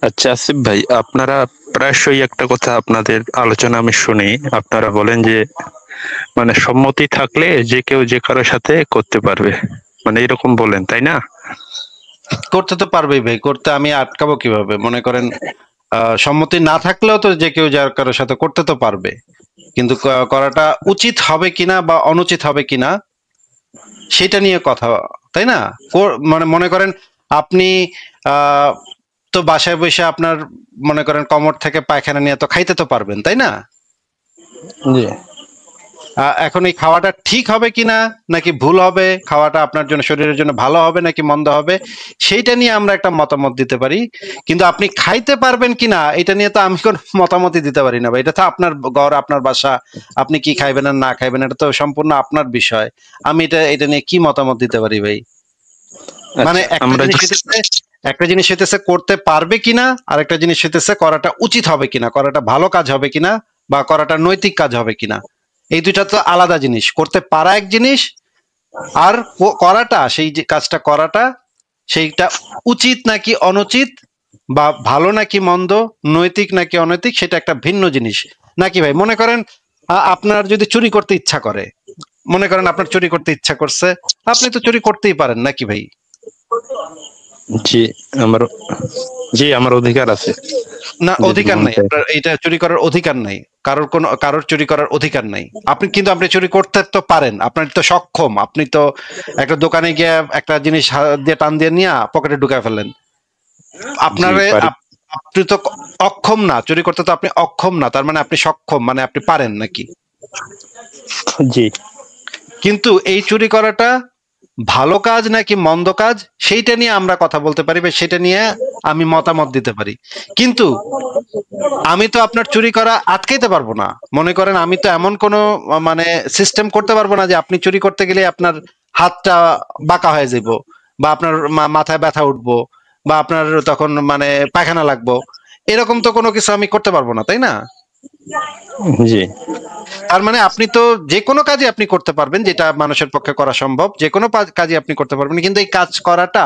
আচ্ছা আসিফ ভাই, আপনারা প্রায়শই একটা কথা আপনাদের আলোচনা আমি শুনি, আপনারা বলেন যে মানে সম্মতি থাকলে যে কেউ যে কারোর সাথে করতে পারবে, মানে এরকম বলেন, তাই না? করতে তো পারবেই ভাই, করতে আমি আটকাবো কিভাবে? মনে করেন সম্মতি না থাকলেও তো যে কেউ যার কারোর সাথে করতে তো পারবে, কিন্তু করাটা উচিত হবে কিনা বা অনুচিত হবে কিনা সেটা নিয়ে কথা, তাই না? মানে মনে করেন আপনি আহ তো বাসায় বসে আপনার মনে করেন কমোড থেকে পায়খানা নিয়ে তো খাইতে তো পারবেন, তাই না? জি। এখন এই খাওয়াটা ঠিক হবে কিনা নাকি ভুল হবে, খাওয়াটা আপনার জন্য শরীরের জন্য ভালো হবে নাকি মন্দ হবে, সেইটা নিয়ে আমরা একটা মতামত দিতে পারি। কিন্তু আপনি খাইতে পারবেন কিনা এটা নিয়ে তো আমি কোনো মতামতই দিতে পারি না ভাই। এটা তো আপনার ঘর, আপনার বাসা, আপনি কি খাইবেন আর না খাইবেন এটা তো সম্পূর্ণ আপনার বিষয়। আমি এটা নিয়ে কি মতামত দিতে পারি ভাই? মানে আচ্ছা, আমরা একটা জিনিস হইতেছে করতে পারবে কিনা, আর একটা জিনিস হইতেছে করাটা উচিত হবে কিনা, করাটা ভালো কাজ হবে কিনা, বা করাটা নৈতিক কাজ হবে কিনা। এই দুইটা তো আলাদা জিনিস। করতে পারা এক জিনিস, আর করাটা, সেই যে কাজটা করাটা, সেইটা উচিত নাকি অনুচিত, বা ভালো নাকি মন্দ, নৈতিক নাকি অনৈতিক, সেটা একটা ভিন্ন জিনিস। নাকি ভাই? মনে করেন আপনার যদি চুরি করতে ইচ্ছা করে, মনে করেন আপনার চুরি করতে ইচ্ছা করছে, আপনি তো চুরি করতেই পারেন, নাকি ভাই? জি, আমার জি আমার অধিকার আছে না, যদি অধিকার মন নাই চায়। আপনার, এটা চুরি করার অধিকার নাই। কারোর চুরি করার অধিকার নাই। আপনি চুরি করতে তো পারেন, আপনার তো সক্ষম। আপনি তো একটা দোকানে গিয়ে একটা জিনিস হাত দিয়ে টান দিয়ে নিয়ে পকেটে ঢুকায় ফেলেন। জি আপনারে পারি। আপনি তো অক্ষম না চুরি করতে, তো আপনি অক্ষম না, তার মানে আপনি সক্ষম, মানে আপনি পারেন, নাকি? জি। কিন্তু এই চুরি করাটা ভালো কাজ নাকি মন্দ কাজ, সেইটা নিয়ে আমরা কথা বলতে পারি, বা সেটা নিয়ে আমি মতামত দিতে পারি। কিন্তু আমি তো আপনার চুরি করা আটকাইতে পারবো না। মনে করেন আমি তো এমন কোনো মানে সিস্টেম করতে পারবো না যে আপনি চুরি করতে গেলে আপনার হাতটা বাঁকা হয়ে যাব, বা আপনার মাথায় ব্যথা উঠবো, বা আপনার তখন মানে পায়খানা লাগবো। এরকম তো কোনো কিছু আমি করতে পারবো না, তাই না? জি। তার মানে আপনি তো যে কোনো কাজই আপনি করতে পারবেন, যেটা মানুষের পক্ষে করা সম্ভব, যে কোনো কাজই আপনি করতে পারবেন, কিন্তু এই কাজ করাটা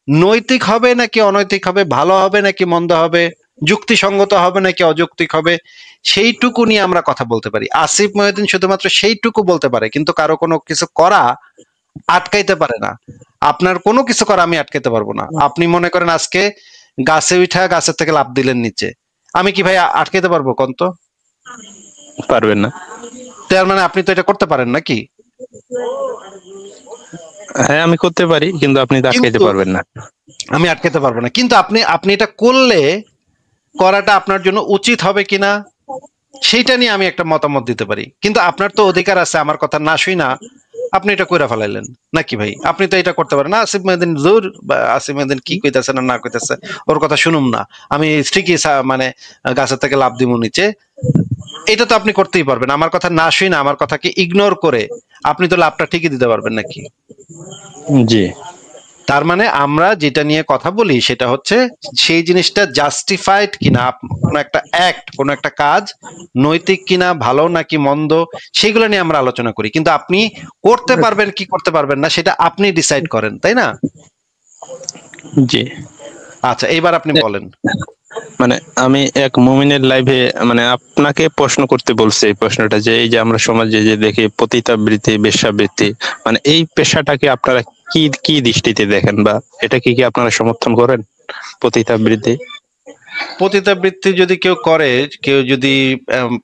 নৈতিক হবে নাকি অনৈতিক হবে, ভালো হবে নাকি মন্দ হবে, যুক্তিসঙ্গত হবে নাকি অযৌক্তিক হবে, সেইটুকু নিয়ে আমরা কথা বলতে পারি। আসিফ মহিউদ্দিন শুধুমাত্র সেইটুকু বলতে পারে, কিন্তু কারো কোনো কিছু করা আটকাইতে পারে না। আপনার কোনো কিছু করা আমি আটকাইতে পারবো না। আপনি মনে করেন আজকে গাছে উঠা গাছের থেকে লাফ দিলেন নিচে, আমি কি ভাই আটকাইতে পারবো কোন তো? পারবেন না। তার মানে আপনি তো এটা করতে পারেন, নাকি? হ্যাঁ, আমি করতে পারি, কিন্তু আপনি তো আটকাইতে কিন্তু পারবেন না। আমি আটকাইতে পারবো না। কিন্তু আপনি আপনি এটা করলে করাটা আপনার জন্য উচিত হবে কিনা সেইটা নিয়ে আমি একটা মতামত দিতে পারি। কিন্তু আপনার তো অধিকার আছে আমার কথা না শুই না আপনি এটা কইরা ফেলাইলেন, নাকি ভাই? আপনি তো এটা করতে পারেন না। আসিফ মহিউদ্দিন জোর, বা আসিফ মহিউদ্দিন কি কইতাছে না না কইতাছে ওর কথা শুনুম না, আমি ঠিকই মানে গাছের থেকে লাফ দিব নিচে, এটা তো আপনি করতেই পারবেন। আমার কথা না শুই না, আমার কথাকে ইগনোর করে আপনি তো লাভটা ঠিকই দিতে পারবেন, নাকি? জি। তার মানে আমরা যেটা নিয়ে কথা বলি সেটা হচ্ছে সেই জিনিসটা জাস্টিফাইড কিনা, কোন একটা অ্যাক্ট, কোন একটা কাজ নৈতিক কিনা, ভালো নাকি মন্দ, সেগুলো নিয়ে আমরা আলোচনা করি। কিন্তু আপনি করতে পারবেন কি করতে পারবেন না সেটা আপনি ডিসাইড করেন, তাই না? জি। আচ্ছা, এইবার আপনি বলেন। মানে আমি এক মুমিনের লাইভে মানে আপনাকে প্রশ্ন করতে বলছে, এই প্রশ্নটা যে এই যে আমরা সমাজে যে দেখি পতিতাবৃত্তি, বেশ্যাবৃত্তি, মানে এই পেশাটাকে আপনারা কি কি দৃষ্টিতে দেখেন, বা এটা কি কি আপনারা সমর্থন করেন, পতিতাবৃত্তি? পতিতাবৃত্তি যদি কেউ করে, কেউ যদি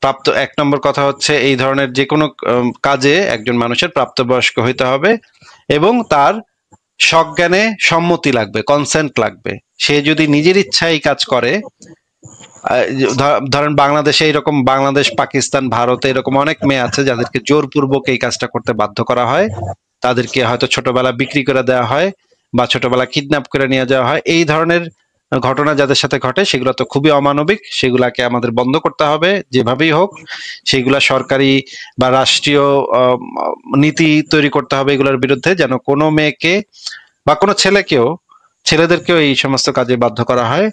প্রাপ্ত, এক নম্বর কথা হচ্ছে এই ধরনের যে কোনো কাজে একজন মানুষের প্রাপ্তবয়স্ক হইতে হবে, এবং তার সজ্ঞানে সম্মতি লাগবে, কনসেন্ট লাগবে। সে যদি নিজের ইচ্ছায় এই কাজ করে, ধরেন বাংলাদেশে এরকম, বাংলাদেশ, পাকিস্তান, ভারতে এরকম অনেক মেয়ে আছে যাদেরকে জোরপূর্বক এই কাজটা করতে বাধ্য করা হয়। তাদেরকে হয়তো ছোটবেলা বিক্রি করে দেওয়া হয়, বা ছোটবেলা কিডন্যাপ করে নিয়ে যাওয়া হয়। এই ধরনের ঘটনা যাদের সাথে ঘটে সেগুলো তো খুবই অমানবিক, সেগুলাকে আমাদের বন্ধ করতে হবে যেভাবেই হোক। সেগুলা সরকারি বা রাষ্ট্রীয় নীতি তৈরি করতে হবে এগুলোর বিরুদ্ধে, যেন কোনো মেয়েকে বা কোনো ছেলেদেরকেও এই সমস্ত কাজে বাধ্য করা হয়,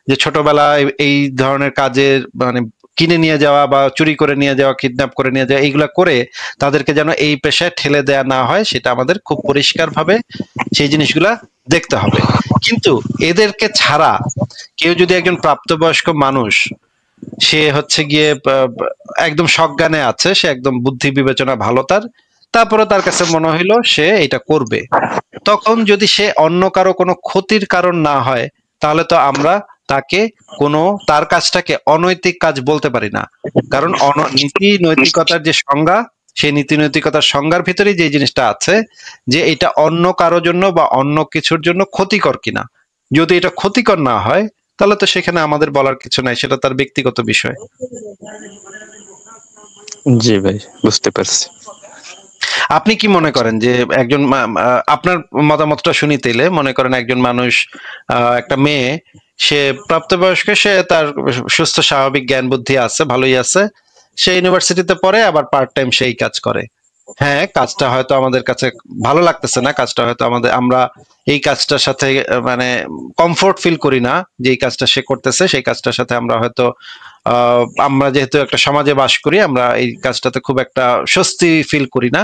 যে ছোটবেলায় এই ধরনের কাজের মানে কিনে নিয়ে যাওয়া বা চুরি করে নিয়ে যাওয়া, কিডন্যাপ করে নিয়ে যাওয়া, এইগুলা করে তাদেরকে যেন এই পেশায় ঠেলে দেয়া না হয়, সেটা আমাদের খুব পরিষ্কারভাবে সেই জিনিসগুলা দেখতে হবে। কিন্তু এদেরকে ছাড়া কেউ যদি একজন প্রাপ্তবয়স্ক মানুষ, সে হচ্ছে গিয়ে একদম সজ্ঞানে আছে, সে একদম বুদ্ধি বিবেচনা ভালো তার, তারপরে তার কাছে মনে হইলো সে এটা করবে, তখন যদি সে অন্য কারো কোনো ক্ষতির কারণ না হয়, তাহলে তো আমরা তাকে কোনো, তার কাজটাকে অনৈতিক কাজ বলতে পারি না। কারণ নীতি নৈতিকতার যে সংজ্ঞা, সেই নীতি নৈতিকতার সংজ্ঞার ভিতরেই যে জিনিসটা আছে যে এটা অন্য কারোর জন্য বা অন্য কিছুর জন্য ক্ষতিকর কিনা। যদি এটা ক্ষতিকর না হয়, তাহলে তো সেখানে আমাদের বলার কিছু নাই, সেটা তার ব্যক্তিগত বিষয়। জি ভাই, বুঝতে পারছি। আপনি কি মনে করেন যে একজন আপনার মতামতটা শুনি তাইলে। মনে করেন একজন মানুষ, একটা মেয়ে, সে প্রাপ্তবয়স্ক, সে তার সুস্থ স্বাভাবিক জ্ঞান বুদ্ধি আছে, ভালোই আছে, সে ইউনিভার্সিটিতে পড়ে, আবার পার্ট টাইম সেই কাজ করে। হ্যাঁ, কাজটা হয়তো আমাদের কাছে ভালো লাগতেছে না, কাজটা হয়তো আমরা এই কাজটার সাথে মানে কমফোর্ট ফিল করি না, যে এই কাজটা সে করতেছে সেই কাজটার সাথে আমরা হয়তো আমরা যেহেতু একটা সমাজে বাস করি, আমরা এই কাজটাতে খুব একটা স্বস্তি ফিল করি না।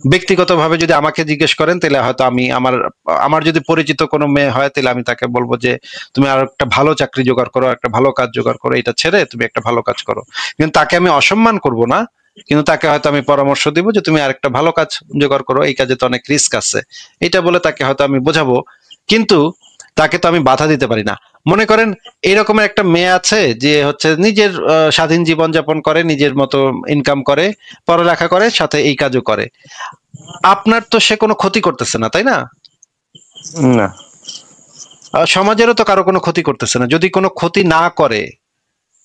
ব্যক্তিগতভাবে যদি আমাকে জিজ্ঞেস করেন, তাহলে হয়তো আমি আমার আমার যদি পরিচিত কোনো মেয়ে হয়, তাহলে আমি তাকে বলবো যে তুমি আর একটা ভালো চাকরি জোগাড় করো, একটা ভালো কাজ জোগাড় করো, এটা ছেড়ে তুমি একটা ভালো কাজ করো। কিন্তু তাকে আমি অসম্মান করব না, কিন্তু তাকে হয়তো আমি পরামর্শ দিব যে তুমি আরেকটা ভালো কাজ জোগাড় করো, এই কাজে তো অনেক রিস্ক আছে, এটা বলে তাকে হয়তো আমি বোঝাবো। কিন্তু তাকে তো আমি বাধা দিতে পারি না। মনে করেন এরকমের একটা মেয়ে আছে যে হচ্ছে নিজের স্বাধীন জীবন যাপন করে, নিজের মতো ইনকাম করে, পড়ালেখা করে, সাথে এই কাজও করে। আপনার তো সে কোনো ক্ষতি করতেছে না, তাই না? না। সমাজেরও তো কারো কোনো ক্ষতি করতেছে না। যদি কোনো ক্ষতি না করে,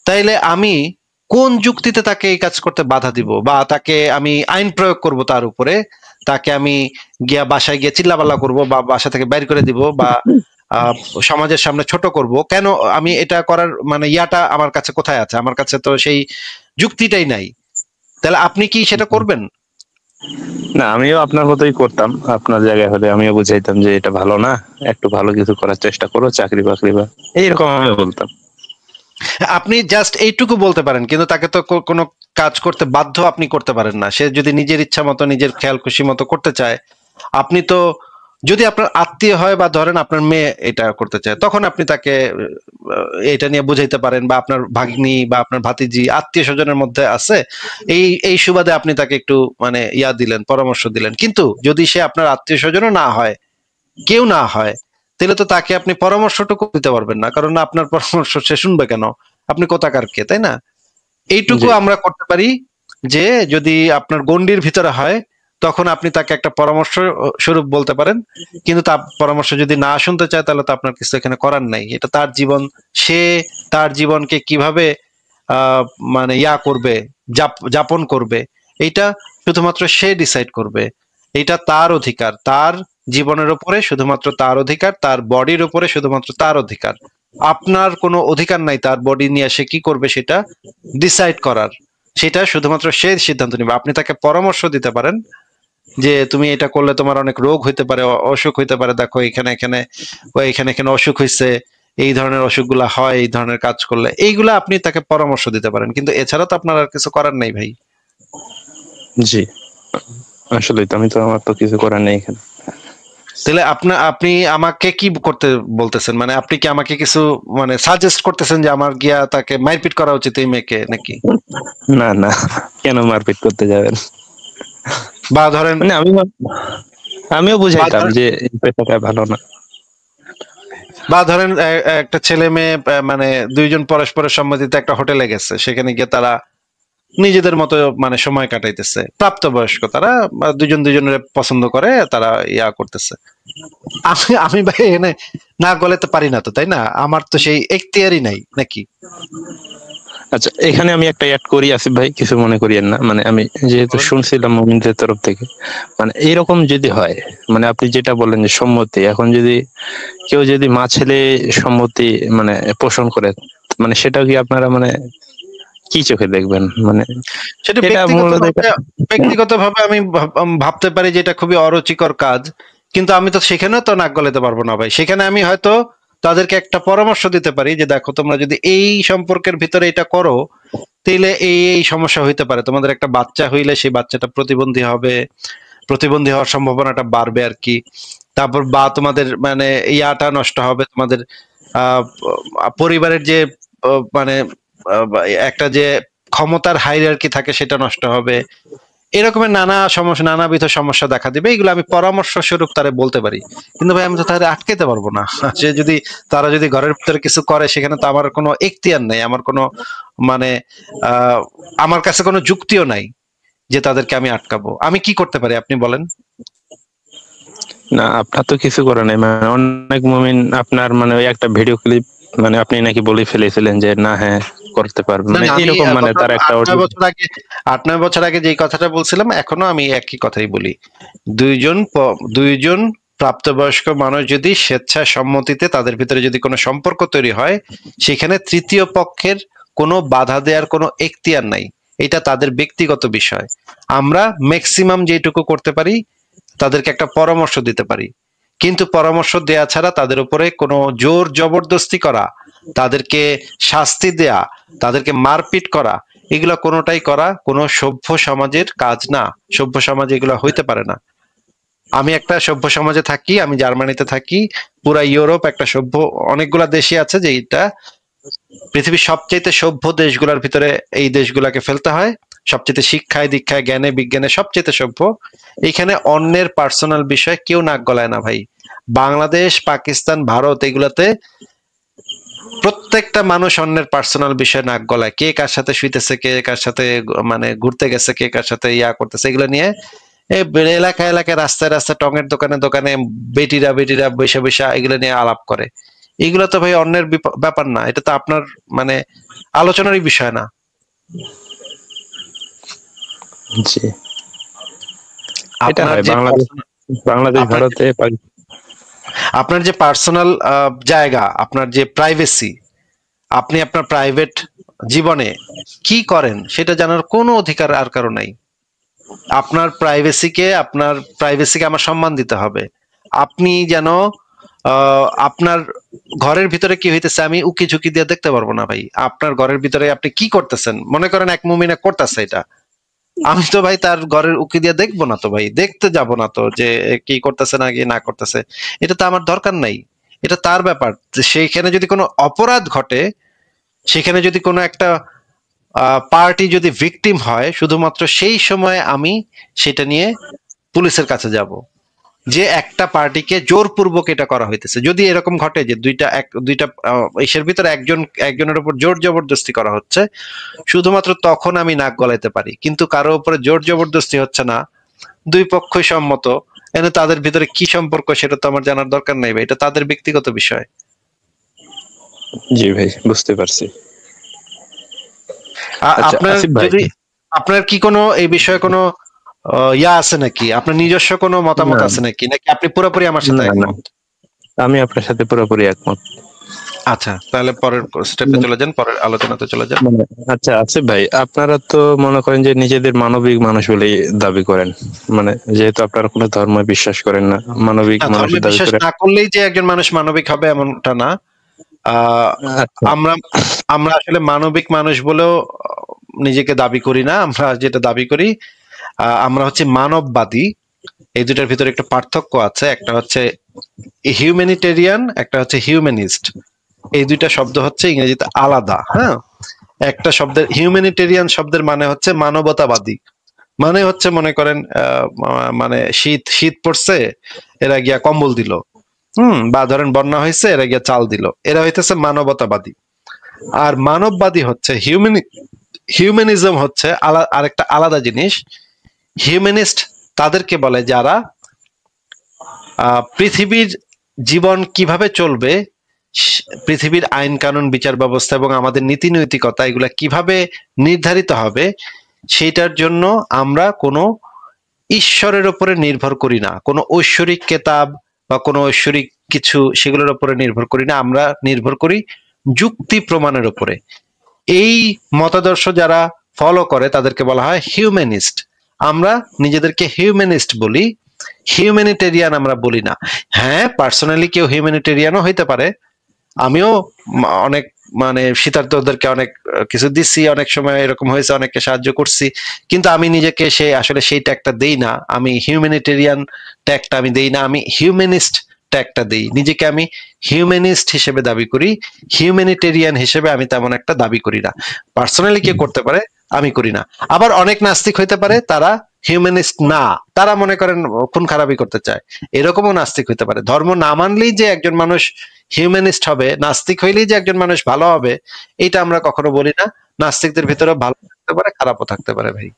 তাইলে আমি কোন যুক্তিতে তাকে এই কাজ করতে বাধা দিব, বা তাকে আমি আইন প্রয়োগ করব তার উপরে, তাকে আমি গিয়া বাসায় গিয়ে চিল্লাপাল্লা করব, বা বাসা থেকে বের করে দিব, বা আহ, সমাজের সামনে ছোট করব কেন? আমি এটা করার মানে ইয়াটা আমার কাছে কোথায় আছে? আমার কাছে তো সেই যুক্তিটাই নাই। তাহলে আপনি কি সেটা করবেন? না, আমিও আপনার মতোই করতাম। আপনার জায়গায় হলে আমিও বুঝাইতাম যে এটা ভালো না, একটু ভালো কিছু করার চেষ্টা করো, চাকরি বাকরি বা এইরকম আমি বলতাম। আপনি জাস্ট এইটুকু বলতে পারেন, কিন্তু তাকে তো কোনো কাজ করতে বাধ্য আপনি করতে পারেন না। সে যদি নিজের ইচ্ছা মতো, নিজের খেয়াল খুশি মতো করতে চায়, আপনি তো, যদি আপনার আত্মীয় হয় বা ধরেন আপনার মেয়ে এটা করতে চায়, তখন আপনি তাকে এটা নিয়ে বুঝাইতে পারেন, বা আপনার ভাগ্নি বা আপনার ভাতিজি আত্মীয় স্বজনের মধ্যে আছে, এই সুবাদে আপনি তাকে একটু মানে ইয়া দিলেন, পরামর্শ দিলেন। কিন্তু যদি সে আপনার আত্মীয় স্বজনও না হয়, কেউ না হয়, তাহলে তো তাকে আপনি পরামর্শটুকু দিতে পারবেন না, কারণ আপনার পরামর্শ সে শুনবে কেন? আপনি কোথাকার কে, তাই না? এইটুকু জি আমরা করতে পারি যে যদি আপনার গণ্ডির ভিতরে হয়, তখন আপনি তাকে একটা পরামর্শ স্বরূপ বলতে পারেন। কিন্তু তার পরামর্শ যদি না শুনতে চায়, তাহলে তো আপনার কিছু এখানে করার নাই। এটা তার জীবন, সে তার জীবনকে কিভাবে আহ মানে ইয়া করবে, যাপন করবে, এইটা শুধুমাত্র সে ডিসাইড করবে। এটা তার অধিকার, তার জীবনের উপরে শুধুমাত্র তার অধিকার, তার বডির উপরে শুধুমাত্র তার অধিকার। আপনার কোনো অধিকার নাই তার বডি নিয়ে সে কি করবে সেটা ডিসাইড করার। সেটা শুধুমাত্র সে সিদ্ধান্ত নিবে। আপনি তাকে পরামর্শ দিতে পারেন যে তুমি এটা করলে তোমার অনেক রোগ হইতে পারে, অসুখ হইতে পারে, দেখো এখানে এখানে এখানে এখানে অসুখ হয়েছে, এই ধরনের অসুখগুলা হয় এই ধরনের কাজ করলে, এইগুলা আপনি তাকে পরামর্শ দিতে পারেন। কিন্তু এছাড়া তো আপনার আর কিছু করার নাই ভাই। জি, আসলে তো আমি তো, আমার তো কিছু করার নেই এখানে। তাহলে আপনি আমাকে কি করতে বলতেছেন? মানে আপনি কি আমাকে কিছু মানে সাজেস্ট করতেছেন যে আমার গিয়া তাকে মারপিট করা উচিত এই মেয়েকে নাকি? না না, কেন মারপিট করতে যাবেন? বা ধরেন, মানে আমিও বা বুঝাইতাম ধরেন যে এই পেশাটা ভালো না। একটা ছেলে মেয়ে মানে দুইজন পরস্পরের সম্মতিতে একটা হোটেলে গেছে, সেখানে গিয়ে তারা নিজেদের মতো মানে সময় কাটাইতেছে, প্রাপ্তবয়স্ক তারা, দুজন দুজনের পছন্দ করে, তারা ইয়া করতেছে। আমি আমি ভাই এখানে না গলে তো পারি না তো, তাই না? আমার তো সেই এখতিয়ারই নাই নাকি? আচ্ছা, এখানে আমি একটা অ্যাড করি আসিফ ভাই, কিছু মনে করিয়েন না। মানে আমি যেহেতু শুনছিলাম মুমিনদের তরফ থেকে, মানে এরকম যদি হয়, মানে আপনি যেটা বললেন যে সম্মতি, এখন যদি কেউ যদি মা ছেলে সম্মতি মানে পোষণ করে, মানে সেটা কি আপনারা মানে কি চোখে দেখবেন? মানে সেটা এটা মূলত ব্যক্তিগতভাবে আমি ভাবতে পারি যে এটা খুবই অরুচিকর কাজ, কিন্তু আমি তো সেখানেও তো নাক গলাতে পারবো না ভাই। সেখানে আমি হয়তো তাদেরকে একটা পরামর্শ দিতে পারি যে দেখো তোমরা যদি এই সম্পর্কের ভিতরে এটা করো তাহলে এই এই সমস্যা হইতে পারে, তোমাদের একটা বাচ্চা হইলে সেই বাচ্চাটা প্রতিবন্ধী হবে, প্রতিবন্ধী হওয়ার সম্ভাবনাটা বাড়বে আর কি। তারপর বা তোমাদের মানে ইয়াটা নষ্ট হবে, তোমাদের পরিবারের যে মানে একটা যে ক্ষমতার হাইরার্কি থাকে সেটা নষ্ট হবে, এরকমের নানা সমস্যা, নানাবিধ সমস্যা দেখা দিবে। এগুলো আমি পরামর্শ স্বরূপ তারে বলতে পারি, কিন্তু ভাই আমি তো তাদের আটকাতে পারবো না। সে যদি তারা যদি ঘরের ভিতরে কিছু করে সেখানে তো আমার কোনো এখতিয়ার নেই, আমার কোনো মানে আমার কাছে কোনো যুক্তিও নাই যে তাদেরকে আমি আটকাবো। আমি কি করতে পারি আপনি বলেন? না, আপনার তো কিছু করার নেই। মানে অনেক মুমিন আপনার মানে ওই একটা ভিডিও ক্লিপ মানে আপনি নাকি বলে ফেলেছিলেন যে না হ্যাঁ করতে পারবে, মানে এরকম মানে তার একটা 8-9 বছর আগে যে কথাটা বলছিলাম এখনো আমি একই কথাই বলি। দুইজন প্রাপ্তবয়স্ক মানুষ যদি স্বেচ্ছায় সম্মতিতে তাদের ভিতরে যদি কোনো সম্পর্ক তৈরি হয়, সেখানে তৃতীয় পক্ষের কোনো বাধা দেওয়ার কোনো এখতিয়ার নাই, এটা তাদের ব্যক্তিগত বিষয়। আমরা ম্যাক্সিমাম যেটুকু করতে পারি তাদেরকে একটা পরামর্শ দিতে পারি, কিন্তু পরামর্শ দেয়া ছাড়া তাদের উপরে কোনো জোর জবরদস্তি করা, তাদেরকে শাস্তি দেয়া, তাদেরকে মারপিট করা, এগুলো কোনোটাই করা কোনো সভ্য সমাজের কাজ না। সভ্য সমাজে এগুলো হইতে পারে না। আমি একটা সভ্য সমাজে থাকি, আমি জার্মানিতে থাকি, পুরা ইউরোপ একটা সভ্য, অনেকগুলা দেশই আছে যে এটা পৃথিবীর সবচেয়ে সভ্য দেশগুলোর ভিতরে এই দেশগুলাকে ফেলতে হয়। সবচেয়ে শিক্ষায় দীক্ষায় জ্ঞানে বিজ্ঞানে সবচেয়ে সভ্য। এখানে অন্যের পার্সোনাল বিষয় কেউ নাক গলায় না ভাই। বাংলাদেশ, পাকিস্তান, ভারত এগুলাতে প্রত্যেকটা মানুষ অন্যের পার্সোনাল বিষয়ে নাক গলায়, কে কার সাথে শুইতেছে, কে কার সাথে মানে ঘুরতে গেছে, কে কার সাথে ইয়া করতেছে, এগুলো নিয়ে এলাকায় এলাকায় রাস্তায় রাস্তায় টঙের দোকানে দোকানে বেটিরা বৈশা বৈশা এগুলো নিয়ে আলাপ করে। এগুলো তো ভাই অন্যের ব্যাপার না, এটা তো আপনার মানে আলোচনারই বিষয় না। জি, এটা হয় বাংলাদেশ ভারতে। আপনার যে পার্সোনাল জায়গা, আপনার যে প্রাইভেসি, আপনি আপনার প্রাইভেট জীবনে কি করেন সেটা জানার কোনো অধিকার আর কারো নাই। আপনার প্রাইভেসিকে আমার সম্মান দিতে হবে। আপনি যেন আপনার ঘরের ভিতরে কি হইতেছে আমি উকি ঝুঁকি দিয়ে দেখতে পারবো না ভাই। আপনার ঘরের ভিতরে আপনি কি করতেছেন, মনে করেন এক মুমিনা করতেছে এটা, আমি তো ভাই তার ঘরের উকি দিয়ে দেখবো না তো ভাই, দেখতে যাব না তো যে কি করতেছে না কি না করতেছে, এটা তো আমার দরকার নাই, এটা তার ব্যাপার। সেইখানে যদি কোনো অপরাধ ঘটে, সেখানে যদি কোনো একটা পার্টি যদি ভিকটিম হয়, শুধুমাত্র সেই সময় আমি সেটা নিয়ে পুলিশের কাছে যাব যে একটা পার্টিকে জোরপূর্বক এটা করা হইতেছে। যদি এরকম ঘটে যে দুইটা ইসের ভিতরে একজনের উপর জোর জবরদস্তি করা হচ্ছে, শুধুমাত্র তখন আমি নাক গলাইতে পারি, কিন্তু কারো উপরে জোর জবরদস্তি হচ্ছে না, দুই পক্ষই সম্মত, এনে তাদের ভিতরে কি সম্পর্ক সেটা তো আমার জানার দরকার নাই ভাই, এটা তাদের ব্যক্তিগত বিষয়। জি ভাই, বুঝতে পারছি। আপনার কি কোনো এই বিষয়ে কোনো ইয়া আছে নাকি, আপনার নিজস্ব কোনো মতামত আছে নাকি, নাকি আপনি পুরোপুরি আমার সাথে একমত? আমি আপনার সাথে পুরোপুরি একমত। আচ্ছা, তাহলে পরের স্টেপে চলে যান, পরের আলোচনাতে চলে যান। আচ্ছা আসিফ ভাই, আপনারা তো মনে করেন যে নিজেদের মানবিক মানুষ বলেই দাবি করেন, মানে যেহেতু আপনারা কোনো ধর্ম বিশ্বাস করেন না, মানবিক মানুষ দাবি করেন। না করলেই যে একজন মানুষ মানবিক হবে এমনটা না। আমরা আসলে মানবিক মানুষ বলেও নিজেকে দাবি করি না। আমরা যেটা দাবি করি, আমরা হচ্ছে মানববাদী। এই দুটার ভিতরে একটা পার্থক্য আছে, একটা হচ্ছে হিউম্যানিটেরিয়ান, একটা হচ্ছে হিউম্যানিস্ট। এই দুইটা শব্দ হচ্ছে ইংরেজিতে আলাদা। হ্যাঁ, একটা শব্দের হিউম্যানিটেরিয়ান শব্দের মানে হচ্ছে মানবতাবাদী, মানে হচ্ছে মনে করেন মানে শীত পড়ছে এরা গিয়া কম্বল দিল, বা ধরেন বন্যা হয়েছে এরা গিয়া চাল দিল, এরা হইতেছে মানবতাবাদী। আর মানববাদী হচ্ছে হিউম্যানিজম হচ্ছে আরেকটা আলাদা জিনিস। হিউম্যানিস্ট তাদেরকে বলে যারা পৃথিবীর জীবন কিভাবে চলবে, পৃথিবীর আইন কানুন বিচার ব্যবস্থা এবং আমাদের নীতি নৈতিকতা এগুলা কিভাবে নির্ধারিত হবে, সেটার জন্য আমরা কোনো ঈশ্বরের উপরে নির্ভর করি না, কোনো ঐশ্বরিক কেতাব বা কোনো ঐশ্বরিক কিছু সেগুলোর উপরে নির্ভর করি না, আমরা নির্ভর করি যুক্তি প্রমাণের উপরে। এই মতাদর্শ যারা ফলো করে তাদেরকে বলা হয় হিউম্যানিস্ট। আমরা নিজেদেরকে হিউম্যানিস্ট বলি, হিউম্যানিটেরিয়ান আমরা বলি না। হ্যাঁ, পার্সোনালি কেউ হিউম্যানিটেরিয়ানও হইতে পারে, আমিও অনেক মানে শীতার্তদেরকে অনেক কিছু দিচ্ছি, অনেক সময় এরকম হয়েছে, অনেককে সাহায্য করছি, কিন্তু আমি নিজেকে আসলে সেই ট্যাগটা দেই না। আমি হিউম্যানিটেরিয়ান ট্যাগটা আমি দেই না, আমি হিউম্যানিস্ট ট্যাগটা দেই। নিজেকে আমি হিউম্যানিস্ট হিসেবে দাবি করি, হিউম্যানিটেরিয়ান হিসেবে আমি তেমন একটা দাবি করি না। পার্সোনালি কে করতে পারে, আমি করি না। আবার অনেক নাস্তিক হইতে পারে, তারা হিউম্যানিস্ট না, তারা মনে করেন খুন খারাপি করতে চায়, এরকমও নাস্তিক হইতে পারে। ধর্ম না মানলেই যে একজন মানুষ হিউম্যানিস্ট হবে, নাস্তিক হইলেই যে একজন মানুষ ভালো হবে, এটা আমরা কখনো বলি না। নাস্তিকদের ভিতরে ভালো থাকতে পারে, খারাপও থাকতে পারে ভাই।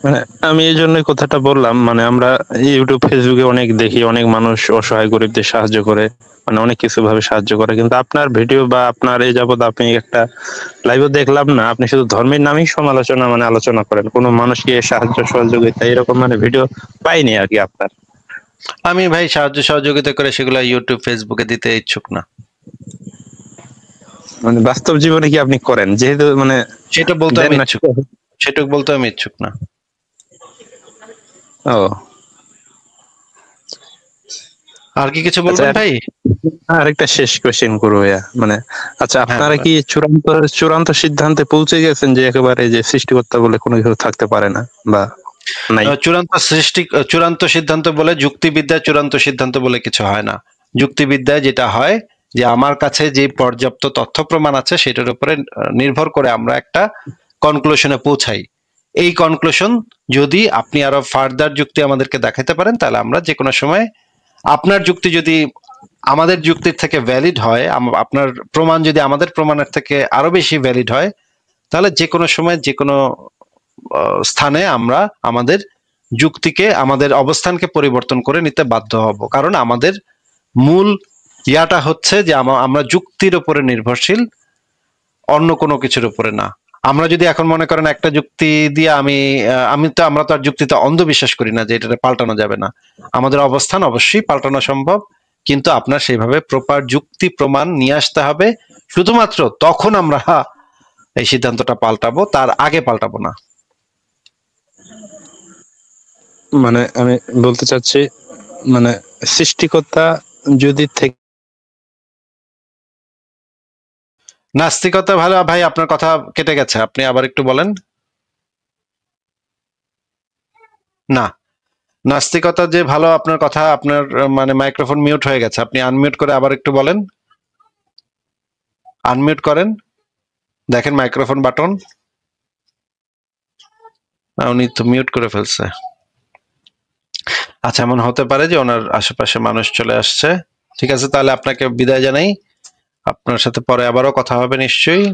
মানে আমি এই জন্যই কথাটা বললাম, মানে আমরা ইউটিউব ফেসবুকে অনেক দেখি, অনেক মানুষ অসহায় গরিবদের সাহায্য করে, মানে অনেক কিছু ভাবে সাহায্য করে, কিন্তু আপনার ভিডিও বা আপনার এই যাবত আপনি একটা লাইভও দেখলাম না, আপনি শুধু ধর্মের নামেই সমালোচনা মানে আলোচনা করেন, কোনো মানুষকে সাহায্য সহযোগিতা এরকম মানে ভিডিও পাইনি আর কি আপনার। আমি ভাই সাহায্য সহযোগিতা করে সেগুলো ইউটিউব ফেসবুকে দিতে ইচ্ছুক না। মানে বাস্তব জীবনে কি আপনি করেন, যেহেতু মানে সেটা বলতে দেন আমি না? ইচ্ছুক, সেটুক বলতে আমি ইচ্ছুক না। ও আর কি কিছু বলবেন ভাই? আরেকটা শেষ কোশ্চেন করবো ভাইয়া, মানে আচ্ছা হ্যাঁ, আপনারা কি চূড়ান্ত চূড়ান্ত সিদ্ধান্তে পৌঁছে গেছেন যে একেবারে যে সৃষ্টিকর্তা বলে কোনো কিছু থাকতে পারে না বা নাই? চূড়ান্ত সিদ্ধান্ত বলে, যুক্তিবিদ্যায় চূড়ান্ত সিদ্ধান্ত বলে কিছু হয় না। যুক্তিবিদ্যায় যেটা হয় যে আমার কাছে যে পর্যাপ্ত তথ্য প্রমাণ আছে সেটার উপরে নির্ভর করে আমরা একটা কনক্লুশনে পৌঁছাই। এই কনক্লুশন যদি আপনি আরো ফার্দার যুক্তি আমাদেরকে দেখাতে পারেন, তাহলে আমরা যে কোনো সময়, আপনার যুক্তি যদি আমাদের যুক্তির থেকে ভ্যালিড হয়, আপনার প্রমাণ যদি আমাদের প্রমাণের থেকে আরো বেশি ভ্যালিড হয়, তাহলে যে কোনো সময় যে কোনো স্থানে আমরা আমাদের যুক্তিকে, আমাদের অবস্থানকে পরিবর্তন করে নিতে বাধ্য হব। কারণ আমাদের মূল ইয়াটা হচ্ছে যে আমরা যুক্তির উপরে নির্ভরশীল, অন্য কোনো কিছুর উপরে না। আমরা যদি এখন মনে করেন একটা যুক্তি দিয়ে আমরা তো আর যুক্তিতে অন্ধবিশ্বাস করি না যে এটা পাল্টানো যাবে না। আমাদের অবস্থান অবশ্যই পাল্টানো সম্ভব, কিন্তু আপনার সেইভাবে প্রপার যুক্তি প্রমাণ নিয়ে আসতে হবে। শুধুমাত্র তখন আমরা এই সিদ্ধান্তটা পাল্টাবো, তার আগে পাল্টাবো না। মানে আমি বলতে চাচ্ছি, মানে সৃষ্টিকর্তা যদি থেকে নাস্তিকতা ভালো ভাই, আপনার কথা কেটে গেছে, আপনি আবার একটু বলেন। না, নাস্তিকতা যে ভালো, আপনার কথা, আপনার মানে মাইক্রোফোন মিউট হয়ে গেছে, আপনি আনমিউট করে আবার একটু বলেন। আনমিউট করেন, দেখেন মাইক্রোফোন বাটন। উনি তো মিউট করে ফেলছে। আচ্ছা, এমন হতে পারে যে ওনার আশেপাশে মানুষ চলে আসছে। ঠিক আছে, তাহলে আপনাকে বিদায় জানাই। আপনার সাথে পরে আবারও কথা হবে নিশ্চয়ই।